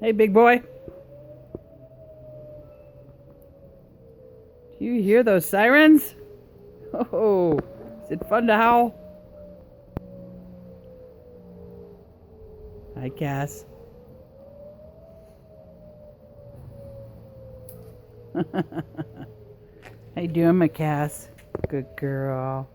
Hey, big boy. Do you hear those sirens? Oh, is it fun to howl? Hi, Cass. How you doing, my Cass? Good girl.